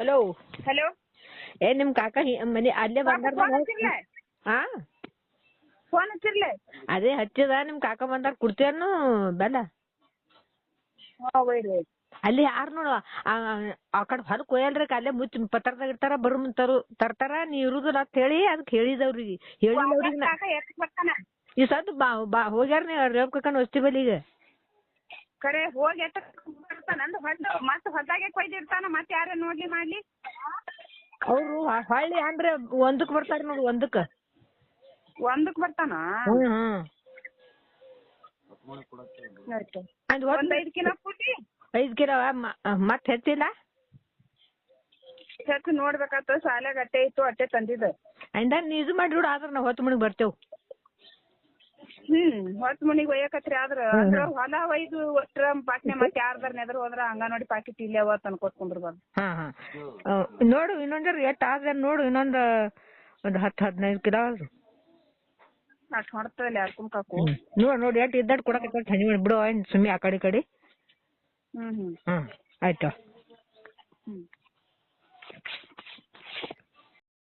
hello hello ನಿಮ್ ಕಾಕ ಮನೆ ಅಲ್ಲೇ ಬಂದಾರ ಫೋನ್ ಹಚ್ಚಿರ್ಲೆ ಹಾ ಫೋನ್ ಹಚ್ಚಿರ್ಲೆ ಅದೇ ಹಚ್ಚಿದ ನಿಮ್ ಕಾಕ ಬಂದಾರ ಕುಡ್ತೇನು ಬೆಲ್ಲ ಒಯ್ರಿ ಅಲ್ಲಿ ಯಾರು ನೋಡು ಆ ಕಡೆ ಹೊಲಕ್ ಕೊಯ್ಯಲ್ರಿ ಅಲ್ಲೇ ಮುಚ್ಚಿ ಪತ್ರದಾಗ ಇರ್ತಾರ ಬರು ತರ್ತಾರ ನೀ ಇರುದಿಲ್ಲ ಅಂತ ಹೇಳಿ ಅದಕ್ಕೆ ಹೇಳಿದವ್ರಿಗೆ ಹೇಳಿಲ್ಲ ಅವ್ರಿಗೆ ಕಾಕ ಎತ್ ಬರ್ತಾನ ಈ ಸದ್ ಬಾ ಹೋಗ್ಯಾರ ನೀ ರೇವ್ ಕಾಕನ ವಸ್ತಿ ಬಲ್ಲಿ ಈಗ ಕರೆ ಹೋಗಿ ಎತ್ತ ಬರ್ತಾನ ಮತ್ತೆ ಹೊಲ್ದಾಗೆ ಕೊಯ್ದಿರ್ತಾನ ಮತ್ತೆ ಯಾರ ನೋಡ್ಲಿ ಮಾಡ್ಲಿ ಅವ್ರು ಹೊಳ್ಳಿ ಅಂದ್ರೆ ಒಂದಕ್ ಬರ್ತಾರ ನೋಡು ಒಂದಕ್ಕ ಬರ್ತಾನ ಒಂದ್ 5 ಕಿಲೋ ಪೂಟಿ 5 ಕಿಲೋ ಮತ್ ಹೆಚ್ಚಿಲ್ಲ ಹೆಚ್ಚು ನೋಡ್ಬೇಕಾತ ಶಾಲ್ಯಾಗ ಅಟ್ಟೆ ಇತ್ತು ಅಟ್ಟೆ ತಂದಿದ್ದ ಅಂದ ನೀ ಇದು ಮಾಡಿ ನೋಡು ಆದ್ರ ನಾವ್ 10 ಮಣಿಗ್ ಬರ್ತೇವ್ ಹೊತ್ತು ಮನಿಗ್ ಒಯ್ಯಕತ್ರಿ ಆದ್ರ ಹೊಲ ಒಯ್ದು ಒಟ್ರ ಪಾಟ್ನೆ ಮತ್ತೆ ಯಾರ್ದಾರ ನೆದ್ರ ಹೋದ್ರ ಅಂಗನವಾಡಿ ಪಾಕಿಟ್ ಇಲ್ಲೇ ಅವ ತಂದ್ಕೊಟ್ ಕುಂದ್ರಬಾರ್ದು ನೋಡು ಇನ್ನೊಂದ್ರ ಎಷ್ಟ್ ಆದ್ರೆ ನೋಡು ಇನ್ನೊಂದ್ 10-15 ಕಿಲೋ ಅಷ್ಟ್ ಹೊಡ್ತದಲ್ಲ ಯಾರ್ಕುಂ ಕಾಕು ನೋಡಿ ಎಷ್ಟ್ ಇದ್ದಾಡ್ ಕೊಡಕತ್ತ ಬಿಡು ಸುಮ್ಮನೆ ಆ ಕಡೆ ಹ್ಮ್ ಆಯ್ತು